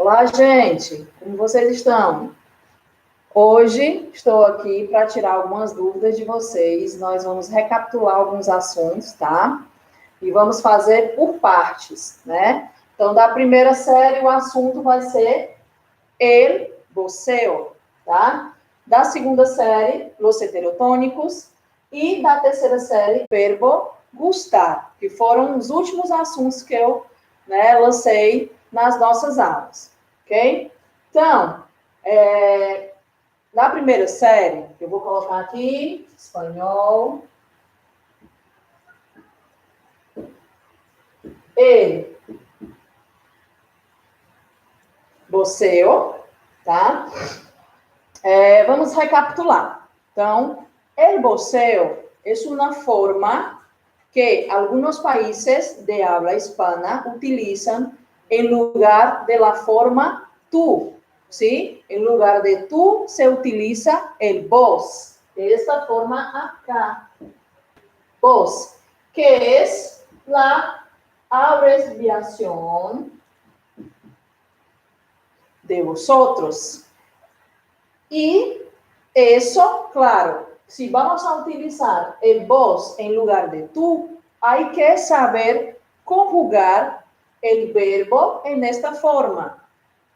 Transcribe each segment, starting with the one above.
Olá, gente! Como vocês estão? Hoje estou aqui para tirar algumas dúvidas de vocês. Nós vamos recapitular alguns assuntos, tá? E vamos fazer por partes, né? Então, da primeira série, o assunto vai ser el, você, tá? Da segunda série, los heterotônicos. E da terceira série, verbo gustar, que foram os últimos assuntos que eu lancei nas nossas aulas, ok? Então, na primeira série, eu vou colocar aqui, espanhol, ele, você, tá? Vamos recapitular. Então, el voceo es una forma que algunos países de habla hispana utilizan en lugar de la forma tú, ¿sí? En lugar de tú se utiliza el vos, de esta forma acá. Vos, que es la abreviación de vosotros. Y eso, claro, si vamos a utilizar el vos en lugar de tú, hay que saber conjugar el verbo en esta forma,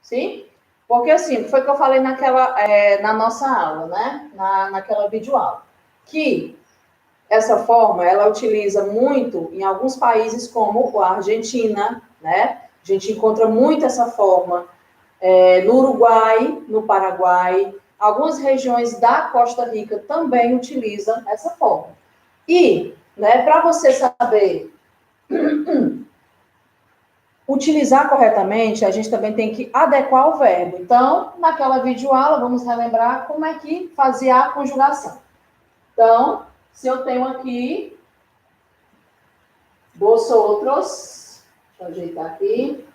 ¿sí? Porque assim, foi que eu falei na nossa aula, né? Naquela videoaula, que essa forma, ela utiliza muito em alguns países como a Argentina, né? A gente encontra muito essa forma no Uruguai, no Paraguai. Algumas regiões da Costa Rica também utilizam essa forma. E, para você saber utilizar corretamente, a gente também tem que adequar o verbo. Então, naquela videoaula, vamos relembrar como é que fazia a conjugação. Então, se eu tenho aqui vosotros, deixa eu ajeitar aqui.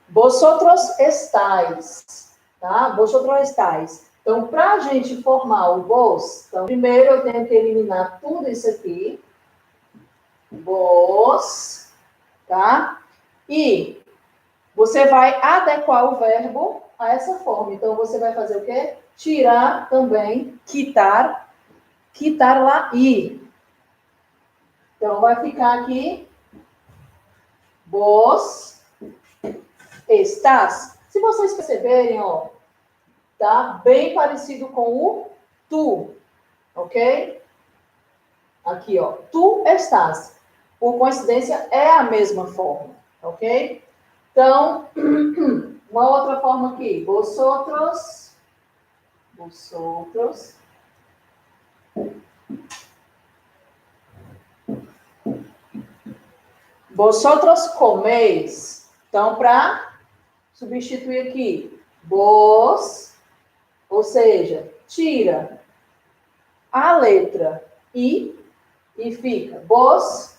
Vosotros estáis, tá? Vosotros estáis. Então, para a gente formar o vos, então, primeiro eu tenho que eliminar tudo isso aqui. Vos, tá? E você vai adequar o verbo a essa forma. Então, você vai fazer o quê? Tirar também, quitar lá i. Então, vai ficar aqui, vos estás. Se vocês perceberem, ó, tá bem parecido com o tu, ok? Aqui, ó, tu estás. Por coincidência, é a mesma forma, ok? Então, uma outra forma aqui, vosotros, vosotros comeis. Então, para substituir aqui, vos, ou seja, tira a letra I e fica vos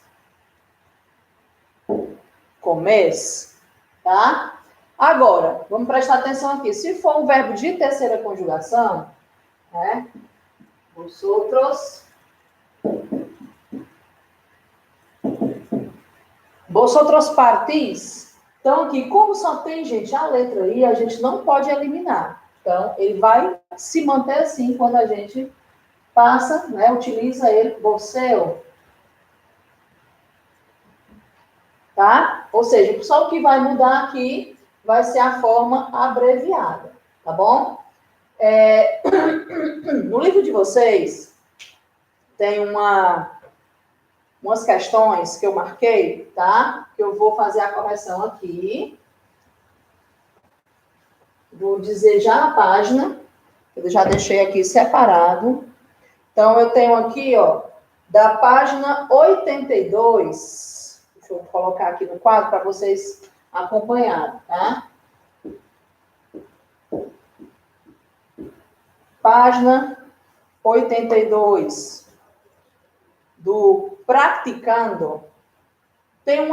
comeis, tá? Agora, vamos prestar atenção aqui. Se for um verbo de terceira conjugação, né? Vosotros partís. Então, aqui, como só tem, gente, a letra I, a gente não pode eliminar. Então, ele vai se manter assim quando a gente passa, né, utiliza ele, você, tá? Ou seja, só o que vai mudar aqui vai ser a forma abreviada, tá bom? No livro de vocês, tem umas questões que eu marquei, tá? Que eu vou fazer a correção aqui. Vou dizer já na página, eu já deixei aqui separado. Então, eu tenho aqui, ó, da página 82, deixa eu colocar aqui no quadro para vocês acompanharem, tá? Página 82 do Praticando. Tem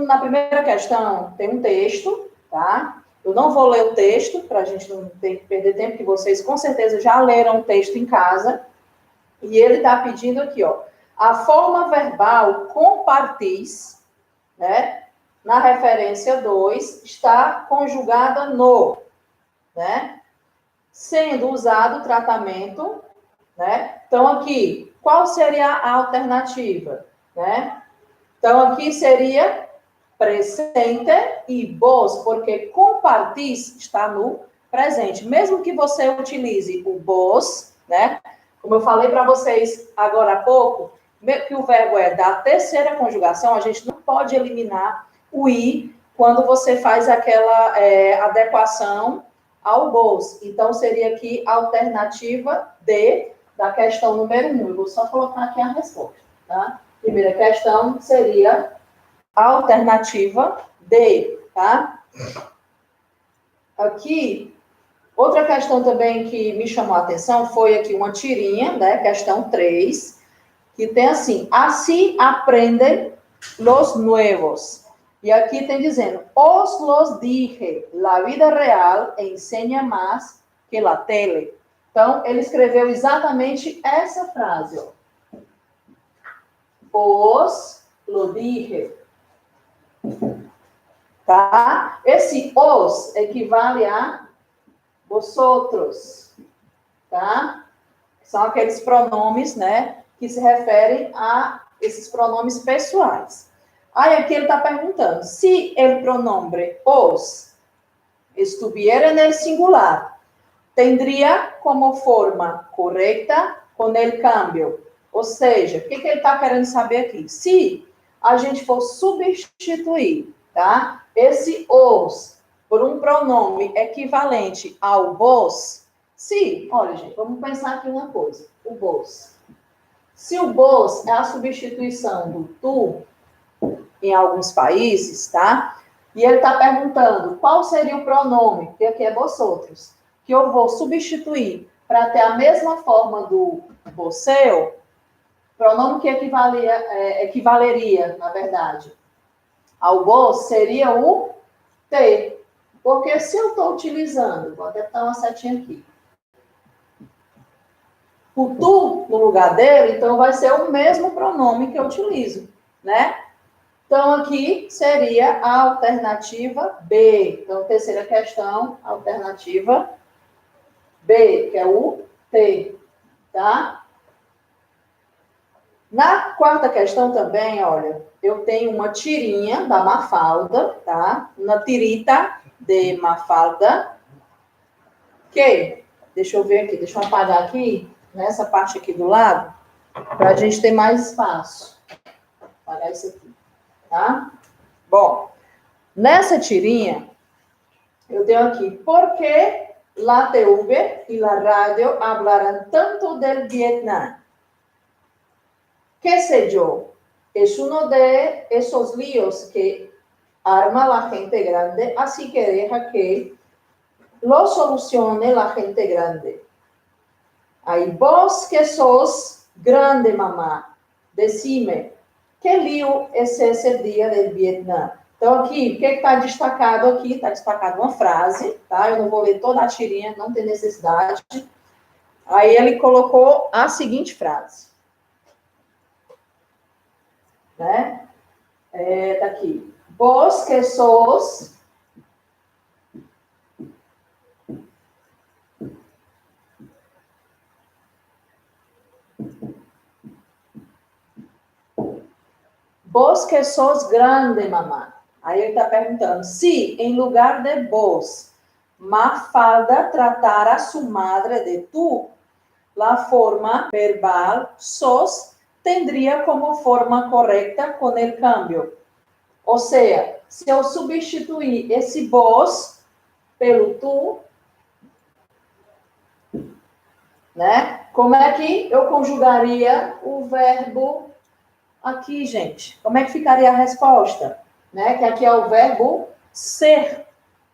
na primeira questão, tem um texto, tá? Eu não vou ler o texto, para a gente não ter que perder tempo, que vocês com certeza já leram o texto em casa. E ele está pedindo aqui, ó, A forma verbal compartis, né, na referência 2, está conjugada no, né, sendo usado o tratamento, né? Então, aqui, qual seria a alternativa, né? Então, aqui seria presente e vos, porque compartis está no presente. Mesmo que você utilize o vos, né? Como eu falei para vocês agora há pouco, que o verbo é da terceira conjugação, a gente não pode eliminar o i quando você faz aquela adequação ao vos. Então, seria aqui a alternativa D da questão número 1. Eu vou só colocar aqui a resposta, tá? Primeira questão seria a alternativa D, tá? Aqui, outra questão também que me chamou a atenção foi aqui uma tirinha, né? Questão 3, que tem assim: assim aprendem los nuevos. E aqui tem dizendo: os los dije, la vida real enseña más que la tele. Então, ele escreveu exatamente essa frase, ó. Os lo dije. Tá? Esse os equivale a vosotros, tá? São aqueles pronomes, né, que se referem a esses pronomes pessoais. Aí aqui ele está perguntando, se o pronome os estuviera no singular, tendría como forma correta com el cambio. Ou seja, o que ele está querendo saber aqui? Se a gente for substituir, tá, esse os por um pronome equivalente ao vos, se, olha, gente, vamos pensar aqui uma coisa, o vos. Se o vos é a substituição do tu em alguns países, tá? E ele está perguntando qual seria o pronome, que aqui é vosotros, que eu vou substituir para ter a mesma forma do você, pronome que equivaleria, na verdade, ao vos seria o te. Porque se eu estou utilizando, vou até botar uma setinha aqui, o tu no lugar dele, então vai ser o mesmo pronome que eu utilizo, né? Então, aqui seria a alternativa B. Então, terceira questão, alternativa B, que é o T, tá? Na quarta questão também, olha, eu tenho uma tirinha da Mafalda, tá? Uma tirita de Mafalda, que, deixa eu ver aqui, deixa eu apagar aqui, nessa parte aqui do lado, para a gente ter mais espaço. Vou apagar isso aqui, tá? Bom, nessa tirinha, eu tenho aqui, por que la TV e la radio hablarán tanto del Vietnam? ¿Qué sé yo? Es uno de esos líos que arma la gente grande, así que deja que lo solucione la gente grande. Aí, vos que sos grande, mamá, decime, que lío es ese día del Vietnam? Então, aqui, o que está destacado aqui? Está destacado uma frase, tá? Eu não vou ler toda a tirinha, não tem necessidade. Aí, ele colocou a seguinte frase. Né? Tá aqui. Vos que sos vos que sos grande, mamá. Aí ele está perguntando, se em lugar de vos, Mafalda tratara a su madre de tu, la forma verbal sos tendría como forma correcta con el cambio. Ou seja, se eu substituir esse vos pelo tu, né? Como é que eu conjugaria o verbo aqui, gente? Como é que ficaria a resposta? Né? Que aqui é o verbo ser,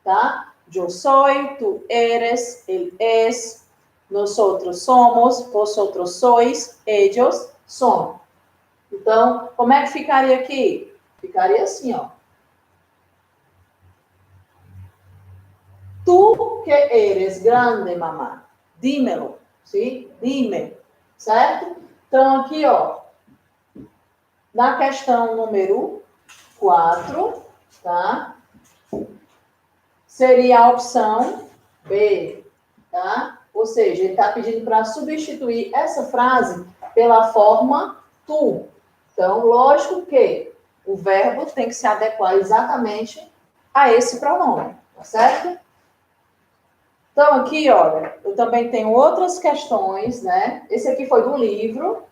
tá? Yo soy, tú eres, él es, nosotros somos, vosotros sois, ellos son. Então, como é que ficaria aqui? Ficaria assim, ó. Tu que eres grande, mamá, dímelo, sim? Dime, certo? Então, aqui, ó, Na questão número 4, tá? Seria a opção B, tá? Ou seja, ele está pedindo para substituir essa frase pela forma tu. Então, lógico que o verbo tem que se adequar exatamente a esse pronome, tá certo? Então, aqui, olha, eu também tenho outras questões, né? Esse aqui foi do livro,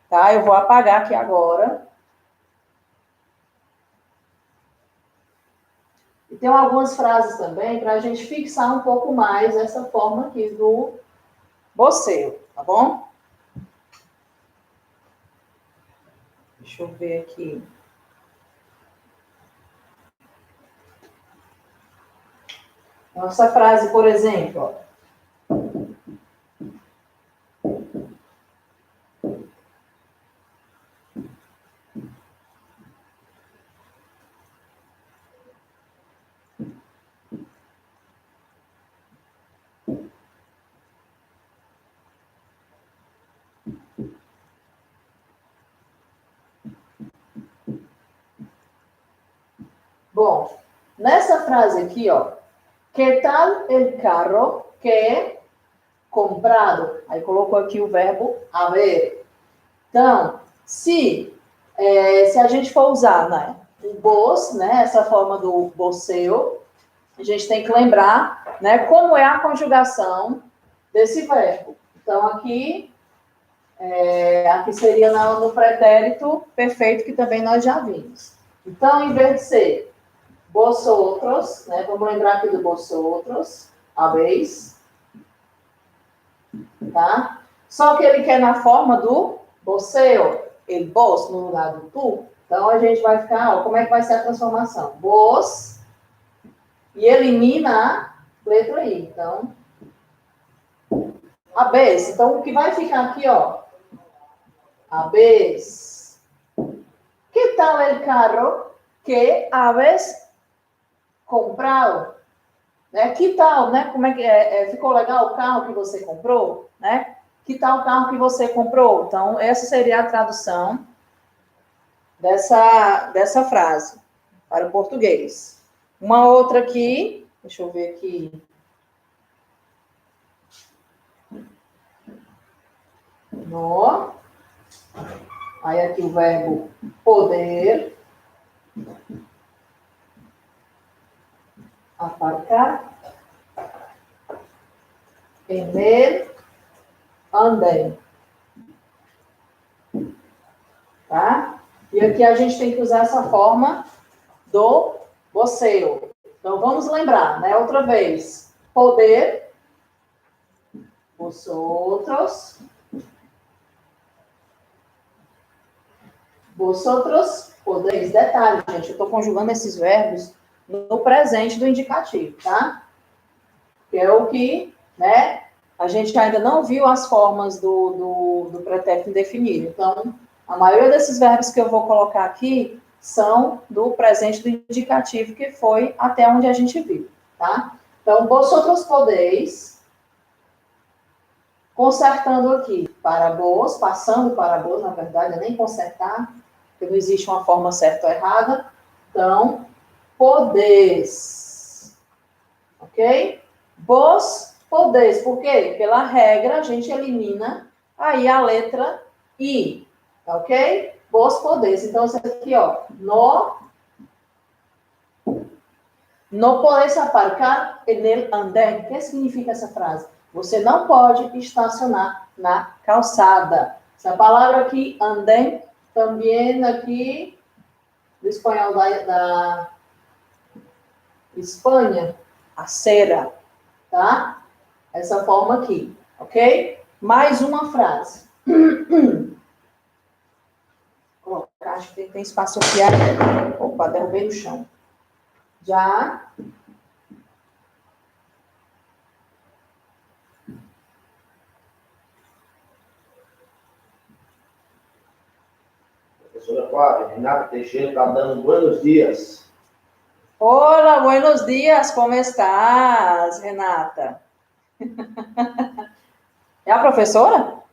tá? Eu vou apagar aqui agora. E tem algumas frases também para a gente fixar um pouco mais essa forma aqui do você, tá bom? Deixa eu ver aqui. Nossa frase, por exemplo, ó. Bom, nessa frase aqui, ó, que tal el carro que comprado? Aí colocou aqui o verbo haber. Então, se a gente for usar, né, o vos, né, essa forma do você, a gente tem que lembrar, né, como é a conjugação desse verbo. Então, aqui seria no pretérito perfeito, que também nós já vimos. Então, em vez de ser vosotros, né? Vamos lembrar aqui do vosotros, habéis, tá? Só que ele quer na forma do você, ó, ele vos no lugar do tu. Então a gente vai ficar, ó, como é que vai ser a transformação? Vos e elimina a letra I. Então, habéis. Então o que vai ficar aqui, ó, habéis. Que tal el carro que habéis comprado? Né? Que tal, né? Como é que ficou legal o carro que você comprou, né? Que tal o carro que você comprou? Então, essa seria a tradução dessa frase para o português. Uma outra aqui, deixa eu ver aqui. No. Aí aqui o verbo poder. Aparcar. Temer. Andem. Tá? E aqui a gente tem que usar essa forma do você. Então, vamos lembrar, né? Outra vez. Poder. Vosotros. Vosotros podeis. Detalhe, gente, eu estou conjugando esses verbos no presente do indicativo, tá? Que é o que, né? A gente ainda não viu as formas do pretérito indefinido. Então, a maioria desses verbos que eu vou colocar aqui são do presente do indicativo, que foi até onde a gente viu, tá? Então, vosotros podeis, consertando aqui para vos, passando para vos, na verdade, é nem consertar, porque não existe uma forma certa ou errada. Então, podeis. Ok? Vos podeis. Por quê? Pela regra, a gente elimina aí a letra I. Ok? Vos podeis. Então, isso aqui, ó. No podeis aparcar en el andén. O que significa essa frase? Você não pode estacionar na calçada. Essa palavra aqui, andén, também aqui, do espanhol da Espanha, acera, tá? Essa forma aqui, ok? Mais uma frase. Colocar, acho que tem espaço aqui. Opa, derrubei no chão. Já. Professora Flávia, Renata Teixeira está dando buenos dias. Olá, buenos dias, como estás, Renata? É a professora?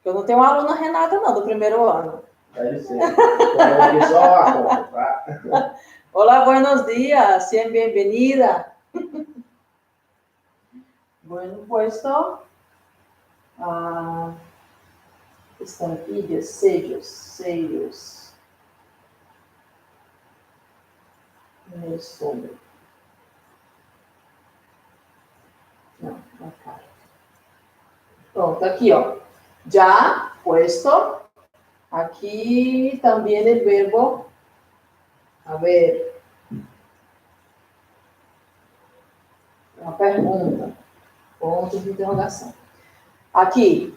Eu não tenho uma aluna Renata, não, do primeiro ano. Deve ser. Estou aqui só a conta, tá? Hola, buenos días, bienvenida. Bueno, puesto. Estampillas, sellos. Isso. Não, na cara. Pronto, aqui, ó. Já puesto. Aqui também o verbo. A ver. Uma pergunta. Ponto de interrogação. Aqui.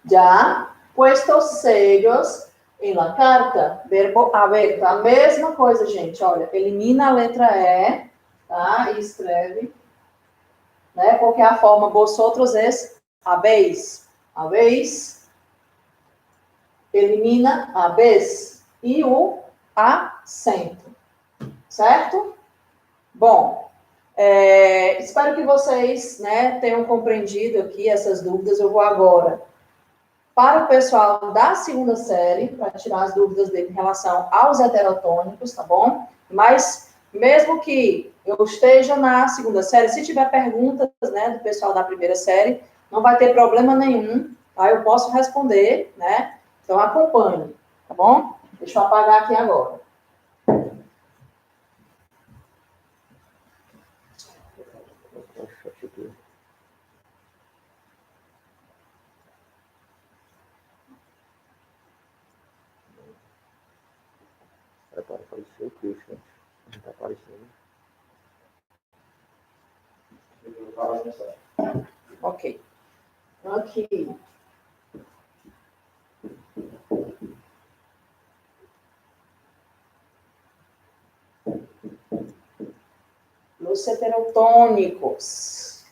Já puesto sellos em la carta. Verbo haber. A mesma coisa, gente. Olha, elimina a letra E, tá? E escreve, né? Porque a forma vosotros é habéis. Habéis. Elimina habéis. E o acento. Certo? Bom, espero que vocês, né, tenham compreendido aqui essas dúvidas. Eu vou agora para o pessoal da segunda série, para tirar as dúvidas dele em relação aos heterotônicos, tá bom? Mas, mesmo que eu esteja na segunda série, se tiver perguntas, né, do pessoal da primeira série, não vai ter problema nenhum, tá? Eu posso responder, né? Então, acompanhe, tá bom? Deixa eu apagar aqui agora. Para aparecer o que, gente? Não está aparecendo. Ok. Aqui. Los heterotônicos.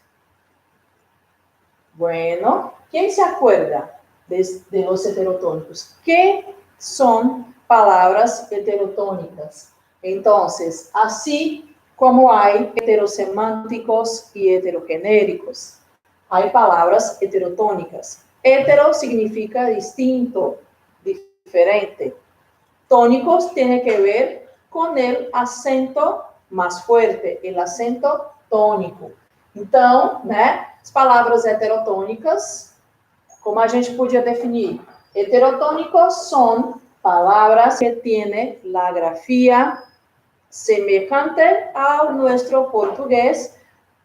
Bueno, ¿quién se acuerda de los heterotônicos? ¿Qué son palabras heterotónicas? Entonces, así como hay heterosemánticos y heterogenéricos, hay palabras heterotónicas. Hetero significa distinto, diferente. Tónicos tiene que ver con el acento mais forte, el acento tônico. Então, né, as palavras heterotônicas, como a gente podia definir? Heterotônicos são palavras que têm la grafía semejante ao nuestro portugués,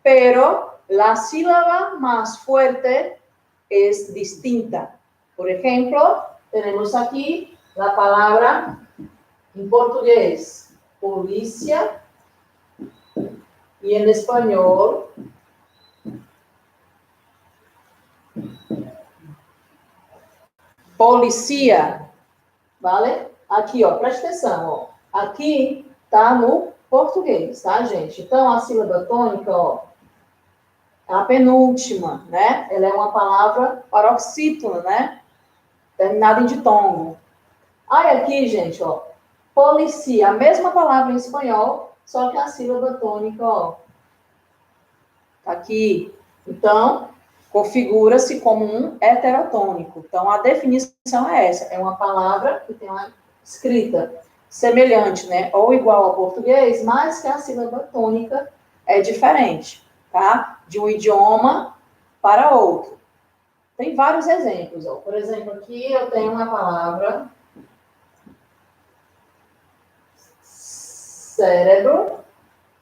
pero la sílaba más fuerte es distinta. Por ejemplo, tenemos aquí la palabra en portugués, polícia, y en español, policia, vale? Aqui, ó, presta atenção, ó. Aqui tá no português, tá, gente? Então, a sílaba tônica, ó, é a penúltima, né? Ela é uma palavra paroxítona, né? Terminada em ditongo. Aí, aqui, gente, ó, policia, a mesma palavra em espanhol, só que a sílaba tônica, ó, tá aqui. Então, configura-se como um heterotônico. Então, a definição é essa. É uma palavra que tem uma escrita semelhante, né? Ou igual ao português, mas que a sílaba tônica é diferente, tá? De um idioma para outro. Tem vários exemplos, ó. Por exemplo, aqui eu tenho uma palavra cérebro,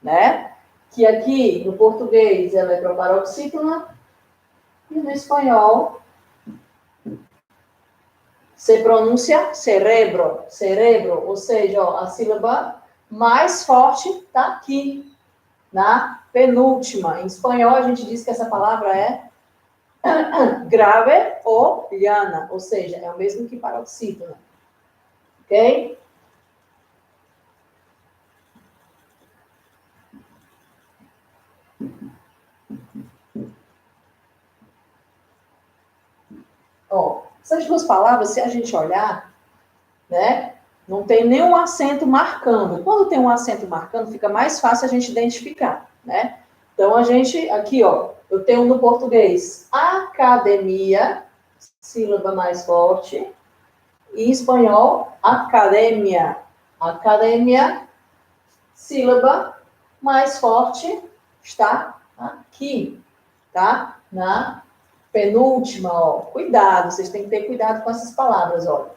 né? Que aqui, no português, ela é proparoxítona, e no espanhol se pronuncia cerebro, cerebro, ou seja, ó, a sílaba mais forte está aqui, na penúltima. Em espanhol, a gente diz que essa palavra é grave ou llana, ou seja, é o mesmo que paroxítona. Ok? Ó, essas duas palavras, se a gente olhar, né, não tem nenhum acento marcando. Quando tem um acento marcando, fica mais fácil a gente identificar, né? Então, a gente, aqui, ó, eu tenho no português academia, sílaba mais forte, Em espanhol, academia. Academia, sílaba mais forte está aqui, tá? Na penúltima, ó. Cuidado, vocês têm que ter cuidado com essas palavras, ó.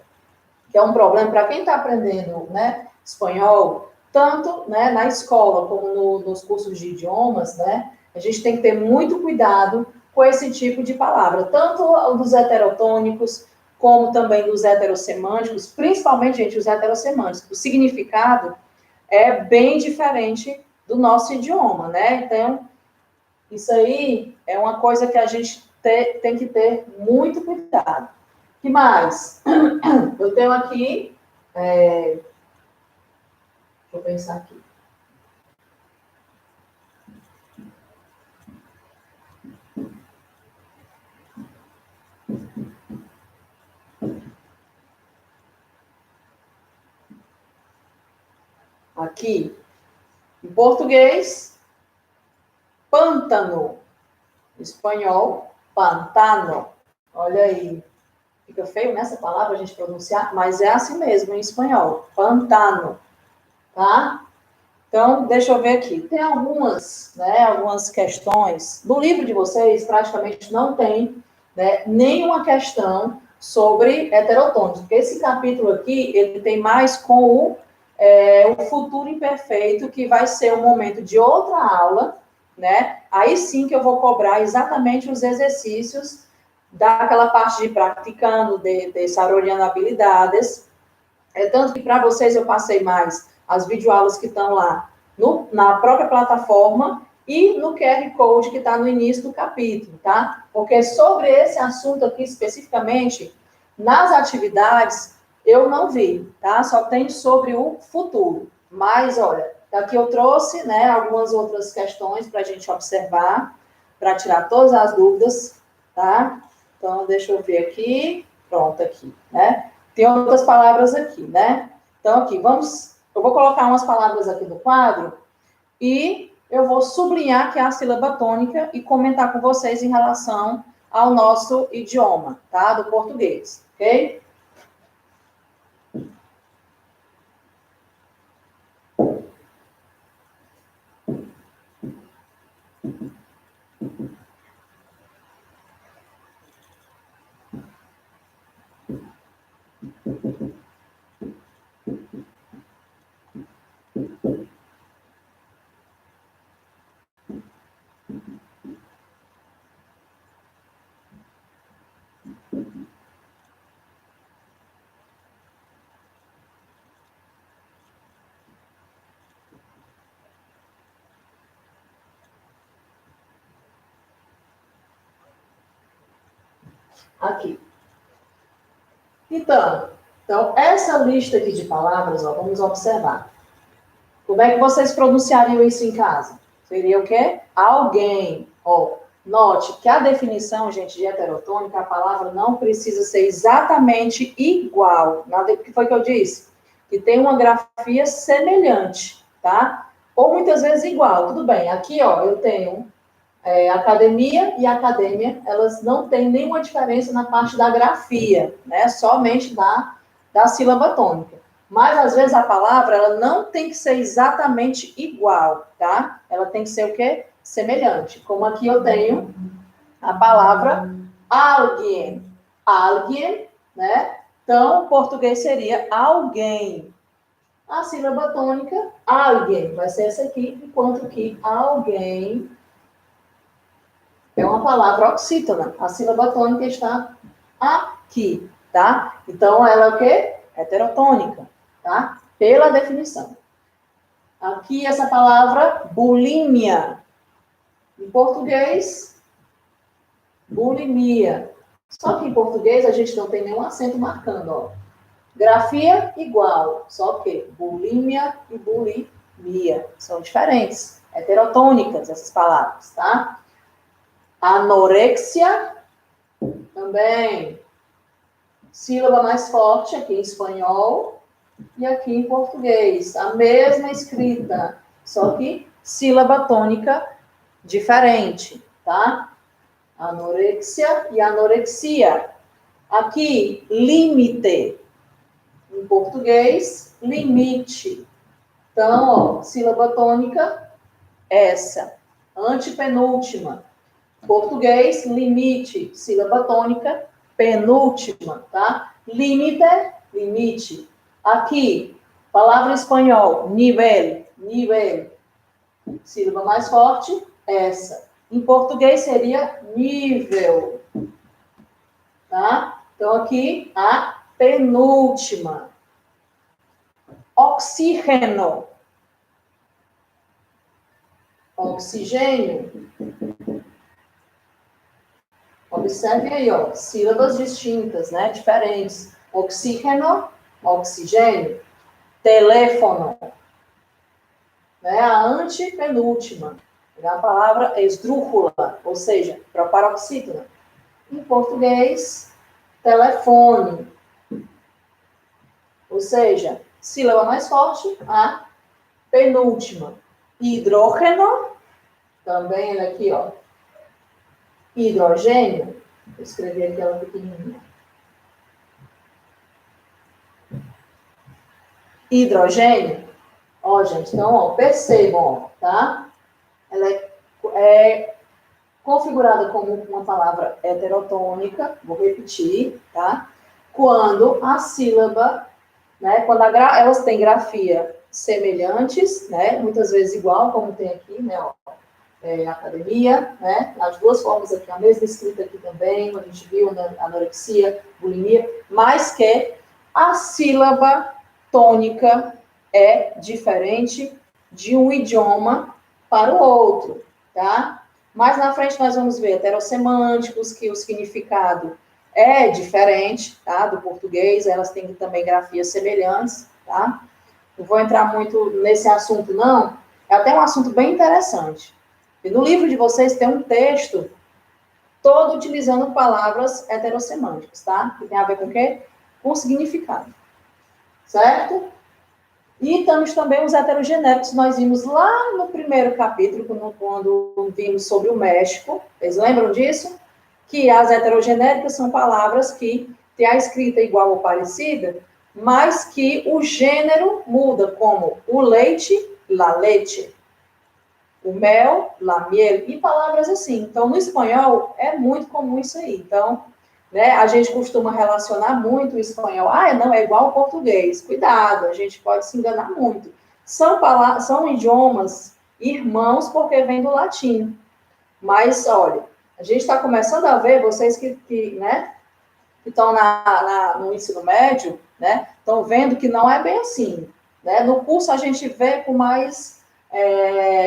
Que é um problema para quem está aprendendo, né, espanhol, tanto, né, na escola como nos cursos de idiomas, né? A gente tem que ter muito cuidado com esse tipo de palavra, tanto dos heterotônicos, como também dos heterossemânticos, principalmente, gente, os heterossemânticos. O significado é bem diferente do nosso idioma, né? Então, isso aí é uma coisa que a gente tem que ter muito cuidado. O que mais? Eu tenho aqui... deixa eu pensar aqui. Aqui, em português, pântano. Em espanhol, pantano. Olha aí. Fica feio nessa palavra a gente pronunciar, mas é assim mesmo em espanhol. Pantano. Tá? Então, deixa eu ver aqui. Tem algumas, né, algumas questões. No livro de vocês, praticamente não tem, né, nenhuma questão sobre heterotônicos. Porque esse capítulo aqui, ele tem mais com o futuro imperfeito, que vai ser o momento de outra aula, né? Aí sim que eu vou cobrar exatamente os exercícios daquela parte de praticando, de desarrollando habilidades. Tanto que para vocês eu passei mais as videoaulas que estão lá na própria plataforma e no QR Code que está no início do capítulo, tá? Porque sobre esse assunto aqui especificamente, nas atividades, eu não vi, tá? Só tem sobre o futuro. Mas, olha, aqui eu trouxe, né, algumas outras questões para a gente observar, para tirar todas as dúvidas, tá? Então, deixa eu ver aqui. Pronto, aqui, né? Tem outras palavras aqui, né? Então, aqui, eu vou colocar umas palavras aqui no quadro e eu vou sublinhar que é a sílaba tônica e comentar com vocês em relação ao nosso idioma, tá? Do português, ok? Aqui. Então, essa lista aqui de palavras, ó, vamos observar. Como é que vocês pronunciariam isso em casa? Seria o quê? Alguém. Ó, note que a definição, gente, de heterotônica, a palavra não precisa ser exatamente igual. O que foi que eu disse? Que tem uma grafia semelhante, tá? Ou muitas vezes igual. Tudo bem. Aqui, ó, eu tenho academia e academia, elas não têm nenhuma diferença na parte da grafia, né? Somente da sílaba tônica. Mas, às vezes, a palavra, ela não tem que ser exatamente igual, tá? Ela tem que ser o quê? Semelhante. Como aqui eu tenho a palavra alguém. Alguém, né? Então, o português seria alguém. A sílaba tônica, alguém, vai ser essa aqui, enquanto que alguém é uma palavra oxítona. A sílaba tônica está aqui, tá? Então, ela é o quê? Heterotônica, tá? Pela definição. Aqui, essa palavra, bulimia. Em português, bulimia. Só que em português, a gente não tem nenhum acento marcando, ó. Grafia, igual. Só que bulimia e bulimia são diferentes. Heterotônicas, essas palavras, tá? Anorexia, também, sílaba mais forte aqui em espanhol e aqui em português. A mesma escrita, só que sílaba tônica diferente, tá? Anorexia e anorexia. Aqui, limite. Em português, limite. Então, ó, sílaba tônica, essa. Antepenúltima. Português, limite. Sílaba tônica, penúltima, tá? Límite, limite. Aqui, palavra em espanhol, nivel, nível. Sílaba mais forte, essa. Em português seria nível, tá? Então, aqui, a penúltima. Oxígeno. Oxigênio. Observe aí, ó, sílabas distintas, né? Diferentes. Oxígeno, oxigênio. Teléfono. Né? A antepenúltima. É a palavra esdrúxula, ou seja, para paroxítona. Em português, telefone. Ou seja, sílaba mais forte, a penúltima. Hidrógeno, também ele aqui, ó. Hidrogênio. Vou escrever aqui ela pequenininha. Hidrogênio. Ó, gente, então, ó, percebam, ó, tá? Ela é configurada como uma palavra heterotônica, vou repetir, tá? Quando a sílaba, né, quando elas têm grafia semelhantes, né, muitas vezes igual, como tem aqui, né, ó, academia, né, as duas formas aqui, a mesma escrita aqui também, a gente viu, né, anorexia, bulimia, mas que a sílaba tônica é diferente de um idioma para o outro, tá? Mais na frente nós vamos ver heterossemânticos, que o significado é diferente, tá? Do português, elas têm também grafias semelhantes, tá? Não vou entrar muito nesse assunto, não. É até um assunto bem interessante. E no livro de vocês tem um texto todo utilizando palavras heterossemânticas, tá? Que tem a ver com o quê? Com significado. Certo? E temos também os heterogenéricos, nós vimos lá no primeiro capítulo, quando vimos sobre o México. Vocês lembram disso? Que as heterogenéricas são palavras que têm a escrita igual ou parecida, mas que o gênero muda, como o leite, la leche, o mel, la miel, e palavras assim. Então, no espanhol, é muito comum isso aí. Então, né, a gente costuma relacionar muito o espanhol. Ah, não, é igual ao português. Cuidado, a gente pode se enganar muito. São idiomas irmãos porque vem do latim. Mas, olha, a gente está começando a ver, vocês né, que estão no ensino médio, né, estão vendo que não é bem assim. Né? No curso a gente vê com mais,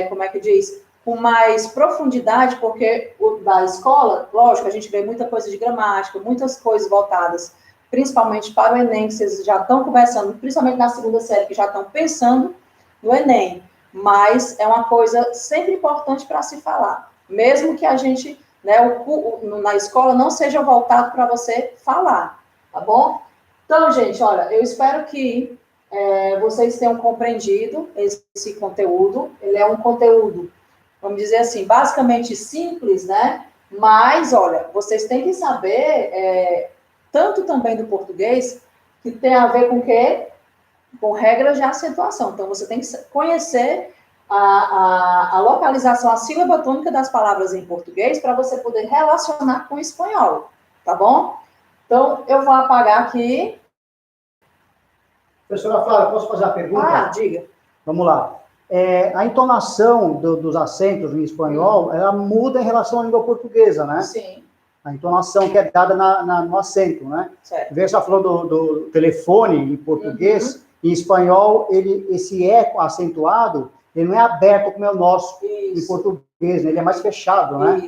como é que diz? Com mais profundidade, porque da escola, lógico, a gente vê muita coisa de gramática, muitas coisas voltadas, principalmente para o Enem, que vocês já estão conversando, principalmente na segunda série, que já estão pensando no Enem. Mas é uma coisa sempre importante para se falar. Mesmo que a gente, né, na escola, não seja voltado para você falar, tá bom? Então, gente, olha, eu espero que vocês tenham compreendido esse conteúdo. Ele é um conteúdo, vamos dizer assim, basicamente simples, né? Mas, olha, vocês têm que saber, tanto também do português, que tem a ver com o quê? Com regras de acentuação. Então, você tem que conhecer a localização, a sílaba tônica das palavras em português para você poder relacionar com o espanhol, tá bom? Então, eu vou apagar aqui. Professora Flávia, posso fazer a pergunta? Ah, diga. Vamos lá. A entonação dos acentos em espanhol, ela muda em relação à língua portuguesa, né? Sim. A entonação que é dada no acento, né? Certo. Você está falando do telefone em português, em espanhol, esse eco acentuado, ele não é aberto como é o nosso em português, né? Ele é mais fechado, né?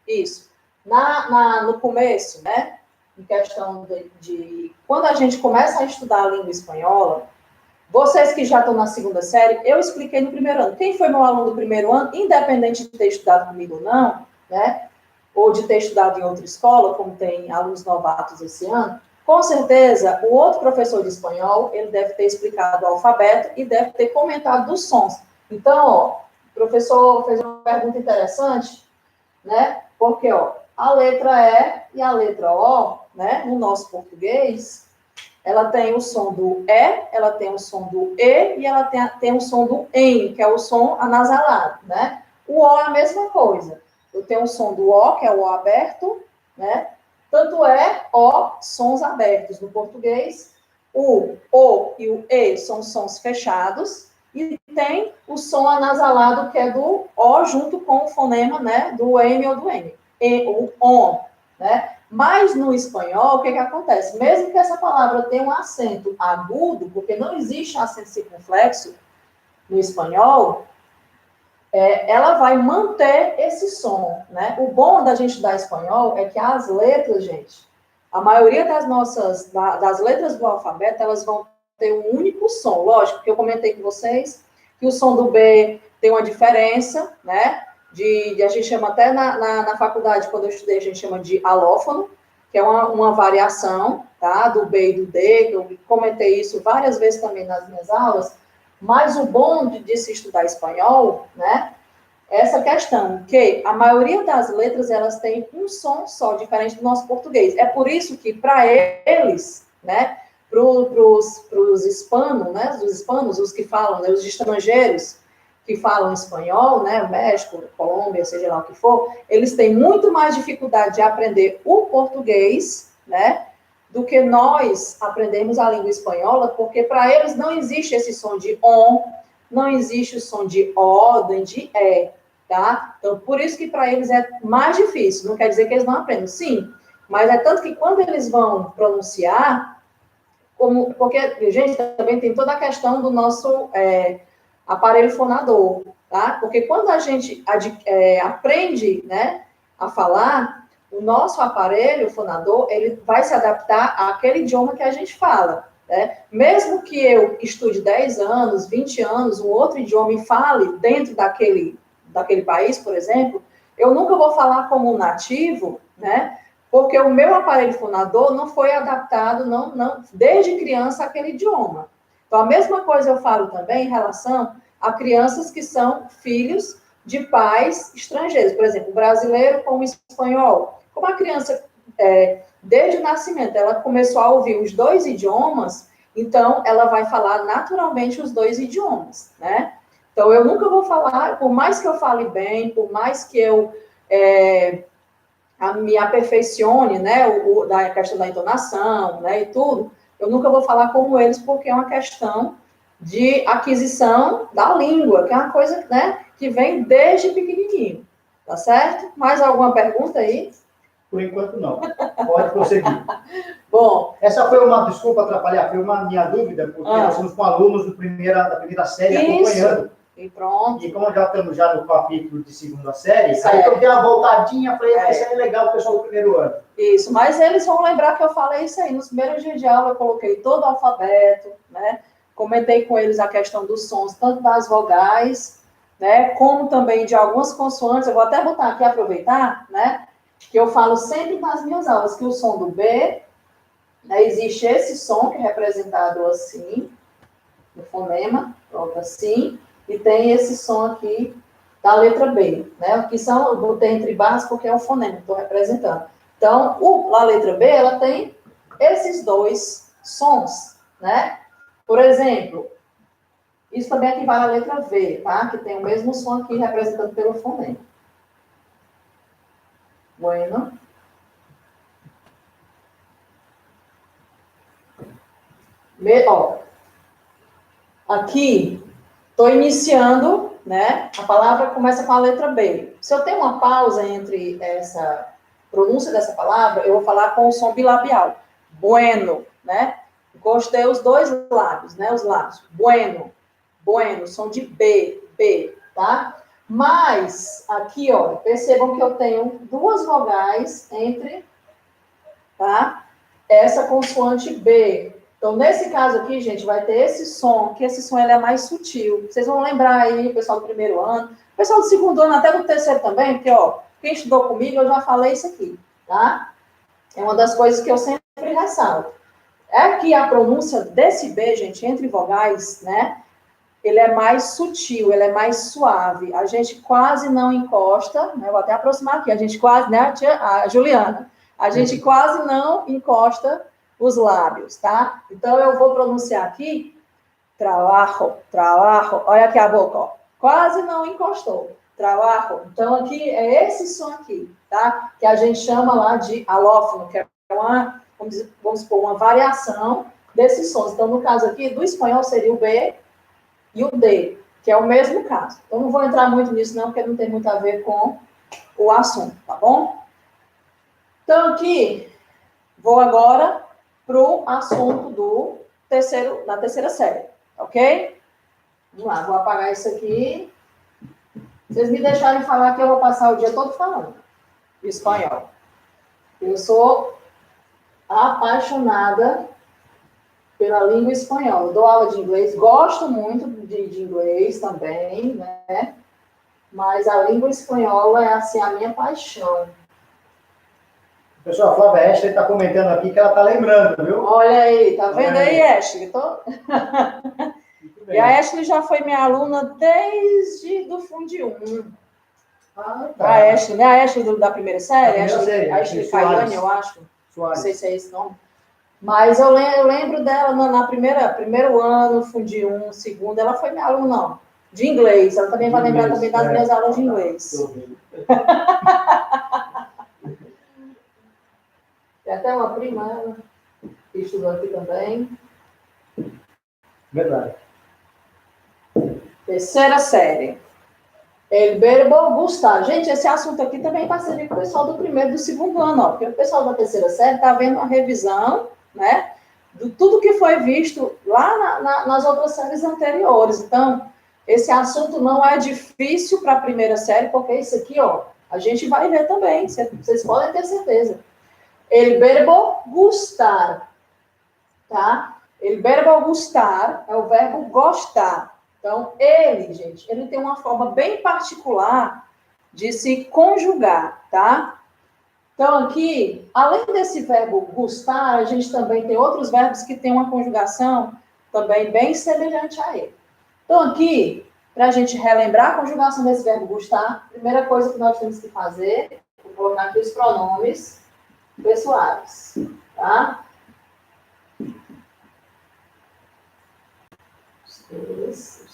Isso. No começo, né? Em questão de quando a gente começa a estudar a língua espanhola, vocês que já estão na segunda série, eu expliquei no primeiro ano. Quem foi meu aluno do primeiro ano, independente de ter estudado comigo ou não, né? Ou de ter estudado em outra escola, como tem alunos novatos esse ano, com certeza, o outro professor de espanhol, ele deve ter explicado o alfabeto e deve ter comentado dos sons. Então, ó, o professor fez uma pergunta interessante, né? Porque, ó, a letra E e a letra O, né, no nosso português, ela tem o som do E, ela tem o som do E e ela tem o som do EN, que é o som anasalado, né? O O é a mesma coisa. Eu tenho o som do O, que é o O aberto, né? Tanto é O, sons abertos no português. O e o E são sons fechados. E tem o som anasalado, que é do O junto com o fonema, né? Do M ou do N. E, o ON, né? Mas no espanhol, o que acontece? Mesmo que essa palavra tenha um acento agudo, porque não existe acento circunflexo no espanhol, ela vai manter esse som, né? O bom da gente estudar espanhol é que as letras, gente, a maioria das letras do alfabeto, elas vão ter um único som. Lógico que eu comentei com vocês que o som do B tem uma diferença, né? A gente chama até na faculdade, quando eu estudei, a gente chama de alófono, que é uma variação, tá? Do B e do D, que eu comentei isso várias vezes também nas minhas aulas. Mas o bom de se estudar espanhol, né? Essa questão, que a maioria das letras, elas têm um som só, diferente do nosso português. É por isso que, para eles, né? Para os hispanos, né? Os hispanos, os que falam, né, os estrangeiros, que falam espanhol, né, México, Colômbia, seja lá o que for, eles têm muito mais dificuldade de aprender o português, né, do que nós aprendemos a língua espanhola, porque para eles não existe esse som de ON, não existe o som de O, nem de E, tá? Então, por isso que para eles é mais difícil, não quer dizer que eles não aprendem, sim, mas é tanto que quando eles vão pronunciar, porque, gente, também tem toda a questão do nosso aparelho fonador, tá? Porque quando a gente aprende, né, a falar, o nosso aparelho fonador, ele vai se adaptar àquele idioma que a gente fala, né? Mesmo que eu estude 10 anos, 20 anos, um outro idioma e fale dentro daquele país, por exemplo, eu nunca vou falar como um nativo, né? Porque o meu aparelho fonador não foi adaptado, não desde criança, àquele idioma. Então, a mesma coisa eu falo também em relação a crianças que são filhos de pais estrangeiros. Por exemplo, o brasileiro com o espanhol. Como a criança, desde o nascimento, ela começou a ouvir os dois idiomas, então ela vai falar naturalmente os dois idiomas, né? Então, eu nunca vou falar, por mais que eu fale bem, por mais que eu me aperfeiçoe, né, da questão da entonação, né, e tudo, eu nunca vou falar como eles, porque é uma questão de aquisição da língua, que é uma coisa, né, que vem desde pequenininho, tá certo? Mais alguma pergunta aí? Por enquanto, não. Pode prosseguir. Bom. Essa foi uma, desculpa atrapalhar, foi uma minha dúvida, porque nós estamos com alunos da primeira série acompanhando. E pronto. E como já estamos no capítulo de segunda série, aí eu dei uma voltadinha, falei, isso é legal, o pessoal do primeiro ano. Isso, mas eles vão lembrar que eu falei isso aí. Nos primeiros dias de aula, eu coloquei todo o alfabeto, né? Comentei com eles a questão dos sons, tanto das vogais, né? Como também de algumas consoantes. Eu vou até botar aqui, aproveitar, né? Que eu falo sempre nas minhas aulas, que o som do B, né, existe esse som que é representado assim, no fonema, pronto, assim, e tem esse som aqui da letra B, né? Que são, eu botei entre barras porque é o fonema que estou representando. Então, a letra B, ela tem esses dois sons, né? Por exemplo, isso também equivale à letra V, tá? Que tem o mesmo som aqui representado pelo fonema. Bueno. Aqui, estou iniciando, né? A palavra começa com a letra B. Se eu tenho uma pausa entre essa pronúncia dessa palavra, eu vou falar com o som bilabial. Bueno, né? Encostei os dois lábios, né? Os lábios. Bueno, bueno, som de B, tá? Mas, aqui, ó, percebam que eu tenho duas vogais entre, tá? Essa consoante B. Então, nesse caso aqui, gente, vai ter esse som, que esse som ele é mais sutil. Vocês vão lembrar aí, o pessoal do primeiro ano, o pessoal do segundo ano, até do terceiro também, porque, ó, quem estudou comigo, eu já falei isso aqui, tá? É uma das coisas que eu sempre ressalto. É que a pronúncia desse B, gente, entre vogais, né? Ele é mais sutil, ele é mais suave. A gente quase não encosta, né? Vou até aproximar aqui, a gente quase, né, a Juliana? A gente quase não encosta os lábios, tá? Então, eu vou pronunciar aqui, trabalho, trabalho. Olha aqui a boca, ó. Quase não encostou. Trabalho. Então, aqui é esse som aqui, tá? Que a gente chama lá de alófono, que é uma, vamos supor, uma variação desses sons. Então, no caso aqui, do espanhol seria o B e o D, que é o mesmo caso. Então, não vou entrar muito nisso, não, porque não tem muito a ver com o assunto, tá bom? Então, aqui, vou agora para o assunto da terceira série, ok? Vamos lá, vou apagar isso aqui. Vocês me deixarem falar que eu vou passar o dia todo falando espanhol. Eu sou apaixonada pela língua espanhola. Eu dou aula de inglês, gosto muito de inglês também, né? Mas a língua espanhola é, assim, a minha paixão. Pessoal, a Flávia Ashley está comentando aqui que ela está lembrando, viu? Olha aí, tá vendo aí, Ashley? Muito bem. E a Ashley já foi minha aluna desde do Fundi 1. Ah, A Ashley, né? A Ashley da primeira série? Da primeira série, A Ashley Soares. Caiane, eu acho. Soares. Não sei se é esse nome. Mas eu lembro dela na primeiro ano, Fundi 1, segundo, ela foi minha aluna, não. De inglês. Ela também vai lembrar também das minhas aulas de inglês. Tem até uma prima, ela, que estudou aqui também. Verdade. Terceira série. El verbo gustar. Gente, esse assunto aqui também vai servir para o pessoal do primeiro e do segundo ano, ó, porque o pessoal da terceira série está vendo uma revisão, né, de tudo que foi visto lá nas outras séries anteriores. Então, esse assunto não é difícil para a primeira série, porque isso aqui, ó, a gente vai ver também, vocês podem ter certeza. El verbo gustar, tá? El verbo gustar é o verbo gostar. Então, gente, ele tem uma forma bem particular de se conjugar, tá? Então, aqui, além desse verbo gustar, a gente também tem outros verbos que têm uma conjugação também bem semelhante a ele. Então, aqui, para a gente relembrar a conjugação desse verbo gustar, a primeira coisa que nós temos que fazer é colocar aqui os pronomes pessoais, tá? Os três.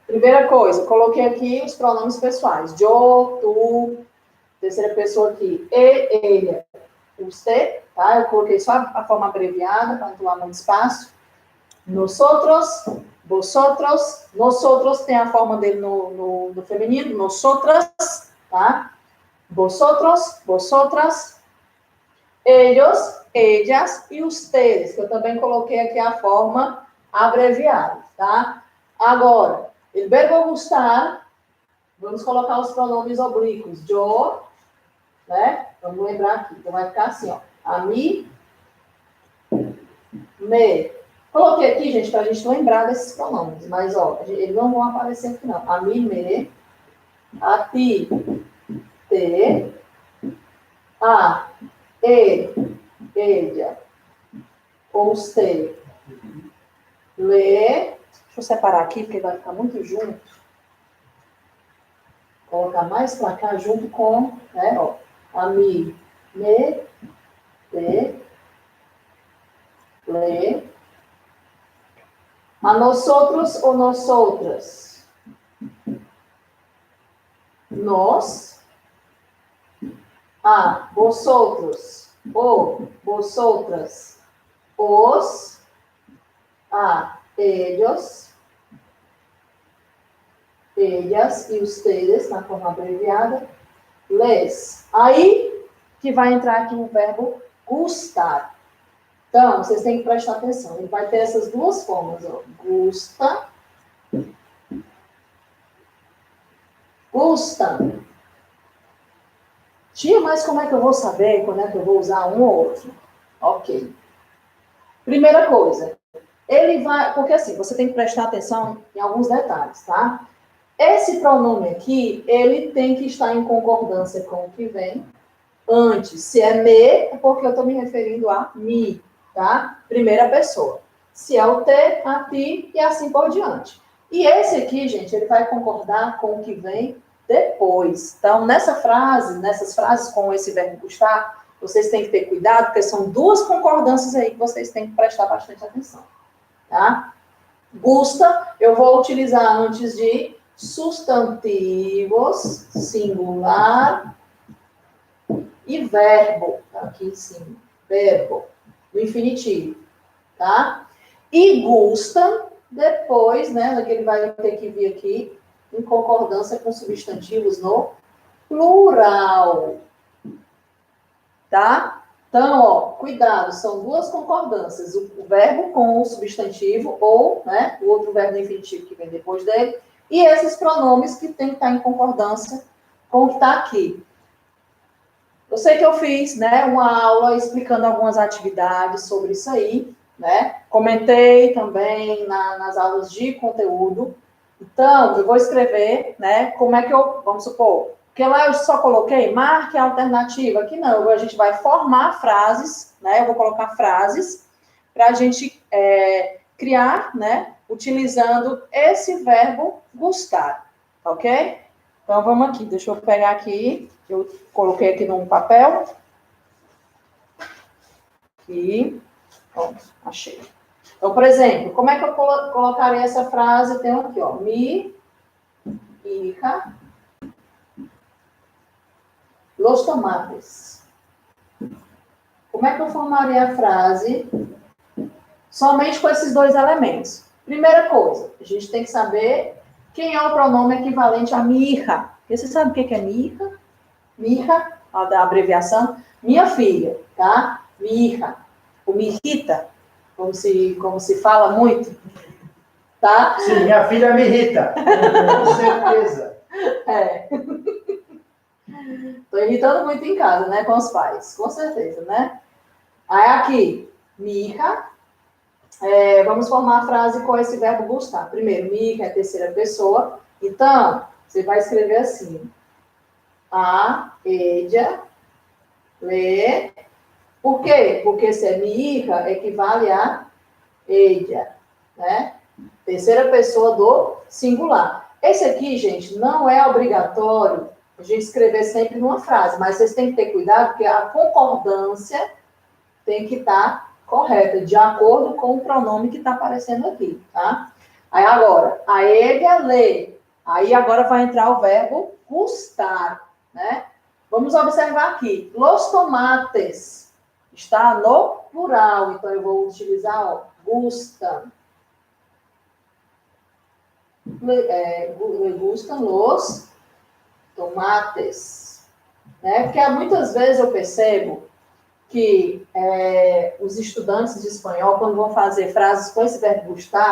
Primeira coisa, coloquei aqui os pronomes pessoais. Eu, tu, terceira pessoa aqui, ele, você, tá? Eu coloquei só a forma abreviada, para não tomar muito espaço. Nosotros, vosotros, nosotros tem a forma dele no feminino, nosotras, tá? Vosotros, vosotras, ellos, ellas e ustedes, que eu também coloquei aqui a forma abreviada, tá? Agora, el verbo gustar, vamos colocar os pronomes oblíquos. Eu, né? Vamos lembrar aqui. Então, vai ficar assim, ó. A mim, me. Coloquei aqui, gente, para a gente lembrar desses pronomes. Mas, ó, eles não vão aparecer aqui, não. A mim, me. A ti, te. A, ele, ella. Usted. Le. Deixa eu separar aqui, porque vai ficar muito junto. Colocar mais para cá, junto com, né, ó. A mim, me, te, le. A nosotros ou nosotras. Nós. A vosotros ou vosotras. Os. A ellos. Ellas e ustedes, na forma abreviada. Les. Aí que vai entrar aqui o verbo gustar. Então, vocês têm que prestar atenção. Ele vai ter essas duas formas, ó. Gusta. Gusta. Tia, mas como é que eu vou saber quando é que eu vou usar um ou outro? Ok. Primeira coisa, ele vai... Porque assim, você tem que prestar atenção em alguns detalhes, tá? Esse pronome aqui, ele tem que estar em concordância com o que vem antes. Se é me, é porque eu estou me referindo a mi. tá? Primeira pessoa. Se é o te, a ti e assim por diante. E esse aqui, gente, ele vai concordar com o que vem depois. Então, nessas frases com esse verbo gustar, vocês têm que ter cuidado, porque são duas concordâncias aí que vocês têm que prestar bastante atenção, tá? Gusta, eu vou utilizar antes de substantivos, singular e verbo, tá aqui em cima, verbo, no infinitivo, tá? E gusta, depois, né, que ele vai ter que vir aqui, em concordância com substantivos no plural, tá? Então, ó, cuidado, são duas concordâncias, o verbo com o substantivo, ou, né, o outro verbo no infinitivo que vem depois dele, e esses pronomes que tem que estar em concordância com o que está aqui. Eu sei que eu fiz, né, uma aula explicando algumas atividades sobre isso aí, né? Comentei também nas aulas de conteúdo. Então, eu vou escrever, né, como é que eu, vamos supor, porque lá eu só coloquei marque a alternativa. Aqui não, a gente vai formar frases, né? Eu vou colocar frases para a gente criar, né? Utilizando esse verbo gustar, ok? Então, vamos aqui. Deixa eu pegar aqui. Eu coloquei aqui num papel. Aqui. Pronto, achei. Então, por exemplo, como é que eu colocaria essa frase? Tem aqui, ó. Mi, hija, los tomates. Como é que eu formaria a frase somente com esses dois elementos? Primeira coisa, a gente tem que saber quem é o pronome equivalente a mi hija. Você sabe o que é mi hija? Mi hija, da abreviação, minha filha, tá? Mi hija. O mi hijita, como se fala muito, tá? Sim, minha filha me irrita, com certeza. Tô irritando muito em casa, né, com os pais, com certeza, né? Aí aqui, mi hija, vamos formar a frase com esse verbo gustar. Primeiro, mi hija é terceira pessoa, então, você vai escrever assim, a, ella, le. Por quê? Porque se é mi hija, equivale a ella, né? Terceira pessoa do singular. Esse aqui, gente, não é obrigatório a gente escrever sempre numa frase, mas vocês têm que ter cuidado, porque a concordância tem que estar correta, de acordo com o pronome que está aparecendo aqui, tá? Aí agora, a ella lê. Aí agora vai entrar o verbo gustar, né? Vamos observar aqui. Los tomates está no plural, então eu vou utilizar, ó, gustam. Gustam los tomates, né? Porque muitas vezes eu percebo que os estudantes de espanhol, quando vão fazer frases com esse verbo gustar,